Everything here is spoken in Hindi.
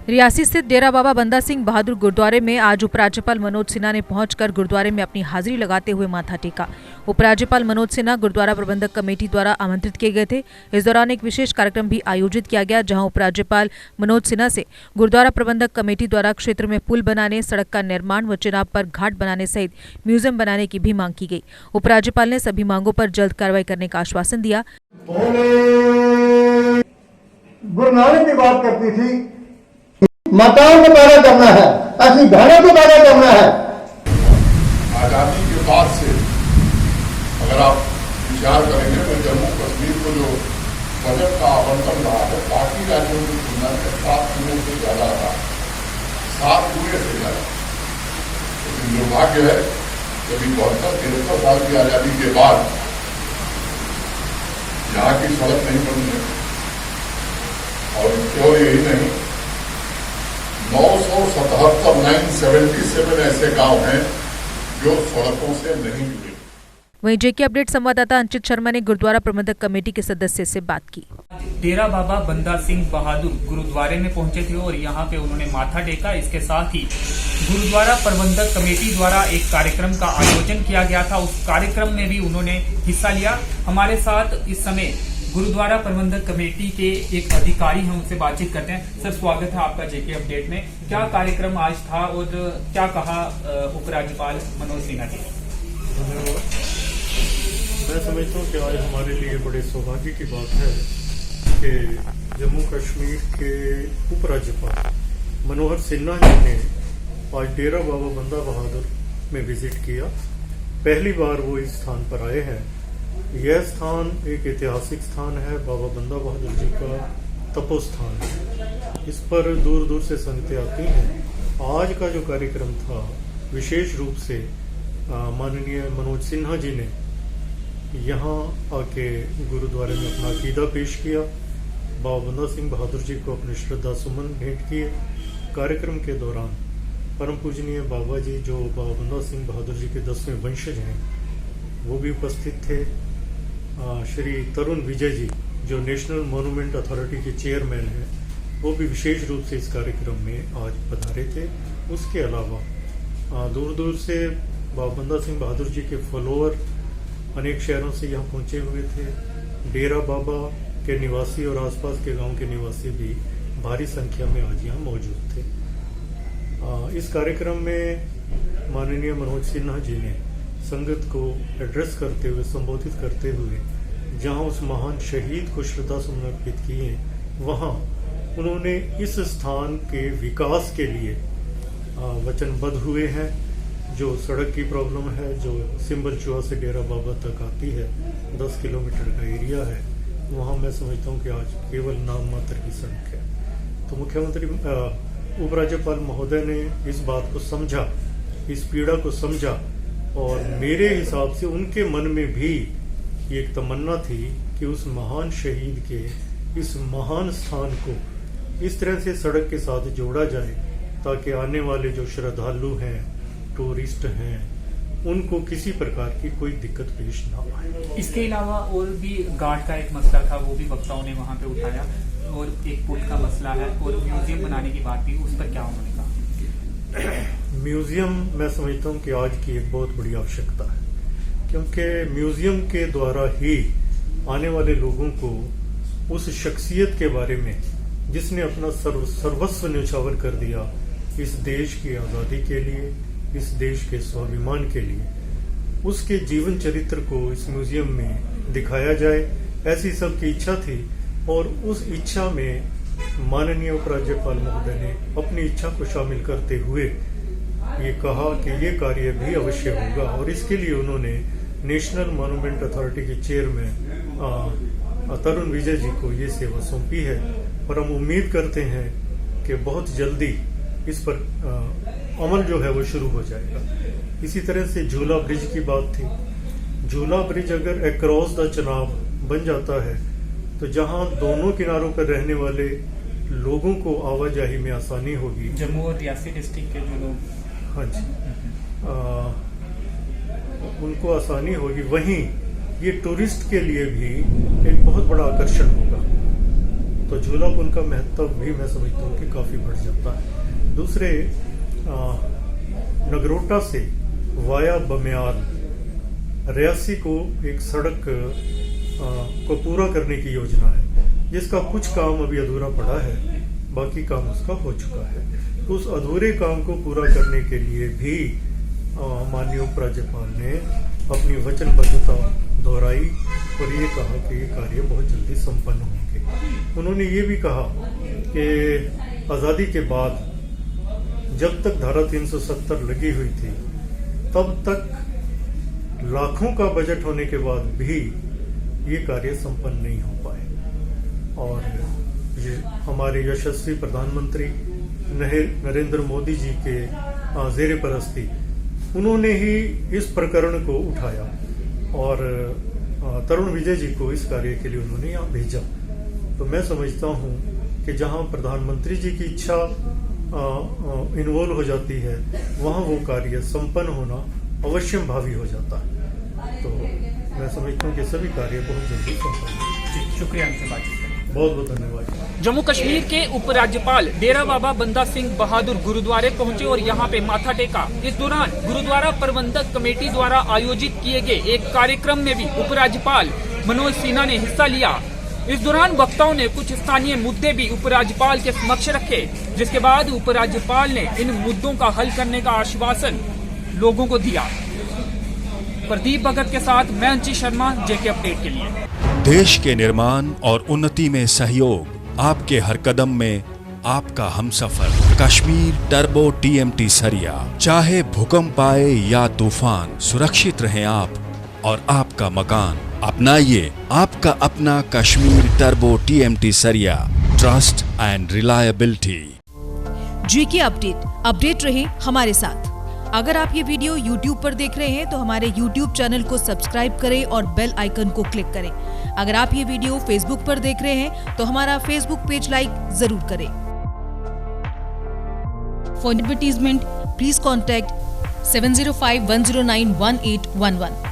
रियासी स्थित डेरा बाबा बंदा सिंह बहादुर गुरुद्वारे में आज उपराज्यपाल मनोज सिन्हा ने पहुंचकर गुरुद्वारे में अपनी हाजिरी लगाते हुए माथा टेका। उपराज्यपाल मनोज सिन्हा गुरुद्वारा प्रबंधक कमेटी द्वारा आमंत्रित किए गए थे। इस दौरान एक विशेष कार्यक्रम भी आयोजित किया गया, जहां उपराज्यपाल मनोज सिन्हा से गुरुद्वारा प्रबंधक कमेटी द्वारा क्षेत्र में पुल बनाने, सड़क का निर्माण व चिनाब पर घाट बनाने सहित म्यूजियम बनाने की भी मांग की गई। उपराज्यपाल ने सभी मांगों पर जल्द कार्रवाई करने का आश्वासन दिया। गुरु नानक की बात करती थी, मकान को पैदा करना है, ऐसी घरों को पैदा करना है। आजादी के बाद से अगर आप विचार करेंगे तो जम्मू कश्मीर को जो बजट का आवंटन रहा है बाकी राज्यों की तुलना में 7 गुने से ज्यादा रहा, 7 गुने से ज्यादा। लेकिन दुर्भाग्य है कभी 72-73 साल की आजादी के बाद यहाँ की सड़क नहीं बनी है। और केवल यही नहीं, 977 ऐसे गांव हैं जो सड़कों से नहीं जुड़े। वहीं जेके अपडेट संवाददाता अंचित शर्मा ने गुरुद्वारा प्रबंधक कमेटी के सदस्य से बात की। डेरा बाबा बंदा सिंह बहादुर गुरुद्वारे में पहुंचे थे और यहां पे उन्होंने माथा टेका। इसके साथ ही गुरुद्वारा प्रबंधक कमेटी द्वारा एक कार्यक्रम का आयोजन किया गया था, उस कार्यक्रम में भी उन्होंने हिस्सा लिया। हमारे साथ इस समय गुरुद्वारा प्रबंधक कमेटी के एक अधिकारी हैं, उनसे बातचीत करते हैं। सर, स्वागत है आपका जेके अपडेट में। क्या कार्यक्रम आज था और क्या कहा उपराज्यपाल मनोज सिन्हा जी? मैं समझता हूँ कि आज हमारे लिए बड़े सौभाग्य की बात है कि जम्मू कश्मीर के उपराज्यपाल मनोहर सिन्हा जी ने आज डेरा बाबा बंदा बहादुर में विजिट किया। पहली बार वो इस स्थान पर आए हैं। यह स्थान एक ऐतिहासिक स्थान है, बाबा बंदा बहादुर जी का तपोस्थान है। इस पर दूर दूर से संगतें आती हैं। आज का जो कार्यक्रम था, विशेष रूप से माननीय मनोज सिन्हा जी ने यहाँ आके गुरुद्वारे में अपना अकीदा पेश किया, बाबा बंदा सिंह बहादुर जी को अपने श्रद्धा सुमन भेंट किए। कार्यक्रम के दौरान परम पूजनीय बाबा जी, जो बाबा बंदा सिंह बहादुर जी के 10वें वंशज हैं, वो भी उपस्थित थे। श्री तरुण विजय जी, जो नेशनल मॉन्यूमेंट अथॉरिटी के चेयरमैन हैं, वो भी विशेष रूप से इस कार्यक्रम में आज पधारे थे। उसके अलावा दूर दूर से बाबा बंदा सिंह बहादुर जी के फॉलोअर अनेक शहरों से यहाँ पहुंचे हुए थे। डेरा बाबा के निवासी और आसपास के गांव के निवासी भी भारी संख्या में आज यहाँ मौजूद थे। इस कार्यक्रम में माननीय मनोज सिन्हा जी ने संगत को एड्रेस करते हुए, संबोधित करते हुए, जहां उस महान शहीद को श्रद्धा सुमन अर्पित किए, वहां उन्होंने इस स्थान के विकास के लिए वचनबद्ध हुए हैं। जो सड़क की प्रॉब्लम है, जो सिंबल चुहा से डेरा बाबा तक आती है, 10 किलोमीटर का एरिया है, वहां मैं समझता हूं कि आज केवल नाम मात्र की सड़क है। तो मुख्यमंत्री उपराज्यपाल महोदय ने इस बात को समझा, इस पीड़ा को समझा, और मेरे हिसाब से उनके मन में भी एक तमन्ना थी कि उस महान शहीद के इस महान स्थान को इस तरह से सड़क के साथ जोड़ा जाए ताकि आने वाले जो श्रद्धालु हैं, टूरिस्ट हैं, उनको किसी प्रकार की कोई दिक्कत पेश ना आए। इसके अलावा और भी घाट का एक मसला था, वो भी वक्ताओं ने वहां पे उठाया, और एक पुल का मसला है और म्यूजियम बनाने की बात थी, उस पर क्या उन्होंने कहा? म्यूजियम मैं समझता हूँ कि आज की एक बहुत बड़ी आवश्यकता है, क्योंकि म्यूजियम के द्वारा ही आने वाले लोगों को उस शख्सियत के बारे में जिसने अपना सर्वस्व न्यौछावर कर दिया इस देश की आज़ादी के लिए, इस देश के स्वाभिमान के लिए, उसके जीवन चरित्र को इस म्यूजियम में दिखाया जाए, ऐसी सबकी इच्छा थी। और उस इच्छा में माननीय उपराज्यपाल महोदय ने अपनी इच्छा को शामिल करते हुए ये कहा कि ये कार्य भी अवश्य होगा, और इसके लिए उन्होंने नेशनल मॉन्यूमेंट अथॉरिटी के चेयरमैन तरुण विजय जी को ये सेवा सौंपी है। और हम उम्मीद करते हैं कि बहुत जल्दी इस पर अमल जो है वो शुरू हो जाएगा। इसी तरह से झूला ब्रिज की बात थी। झूला ब्रिज अगर अक्रॉस द चिनाब बन जाता है तो जहां दोनों किनारों पर रहने वाले लोगों को आवाजाही में आसानी होगी। जम्मू और रियासी डिस्ट्रिक्ट के जो लोग, हाँ जी, उनको आसानी होगी। वहीं ये टूरिस्ट के लिए भी एक बहुत बड़ा आकर्षण होगा। तो झूला पुल का महत्व भी मैं समझता हूँ कि काफ़ी बढ़ जाता है। दूसरे, नगरोटा से वाया बमियाल रियासी को एक सड़क को पूरा करने की योजना है, जिसका कुछ काम अभी अधूरा पड़ा है, बाकी काम उसका हो चुका है। तो उस अधूरे काम को पूरा करने के लिए भी माननीय उपराज्यपाल ने अपनी वचनबद्धता दोहराई और ये कहा कि ये कार्य बहुत जल्दी संपन्न होंगे। उन्होंने ये भी कहा कि आज़ादी के बाद जब तक धारा 370 लगी हुई थी तब तक लाखों का बजट होने के बाद भी ये कार्य संपन्न नहीं हो पाए। और ये हमारे यशस्वी प्रधानमंत्री नरेंद्र मोदी जी के ज़ेरे परस्ती उन्होंने ही इस प्रकरण को उठाया और तरुण विजय जी को इस कार्य के लिए उन्होंने यहाँ भेजा। तो मैं समझता हूँ कि जहाँ प्रधानमंत्री जी की इच्छा इन्वॉल्व हो जाती है वहाँ वो कार्य संपन्न होना अवश्यम भावी हो जाता है। तो मैं समझता हूँ कि सभी कार्य बहुत जल्दी संपन्न होंगे। शुक्रिया हमसे बातचीत करने। बहुत बहुत धन्यवाद। जम्मू कश्मीर के उपराज्यपाल डेरा बाबा बंदा सिंह बहादुर गुरुद्वारे पहुंचे और यहां पे माथा टेका। इस दौरान गुरुद्वारा प्रबंधक कमेटी द्वारा आयोजित किए गए एक कार्यक्रम में भी उपराज्यपाल मनोज सिन्हा ने हिस्सा लिया। इस दौरान वक्ताओं ने कुछ स्थानीय मुद्दे भी उपराज्यपाल के समक्ष रखे, जिसके बाद उपराज्यपाल ने इन मुद्दों का हल करने का आश्वासन लोगों को दिया। प्रदीप भगत के साथ मैं अंशी शर्मा, जेके अपडेट के लिए। देश के निर्माण और उन्नति में सहयोग, आपके हर कदम में आपका हमसफर। कश्मीर टर्बो TMT सरिया। चाहे भूकंप आए या तूफान, सुरक्षित रहें आप और आपका मकान। अपनाइए आपका अपना कश्मीर टर्बो TMT सरिया। Trust and reliability. GK update रहे हमारे साथ। अगर आप ये वीडियो YouTube पर देख रहे हैं तो हमारे YouTube चैनल को सब्सक्राइब करें और बेल आइकन को क्लिक करें। अगर आप ये वीडियो Facebook पर देख रहे हैं तो हमारा Facebook पेज लाइक जरूर करें। For advertisement please contact 7051091811।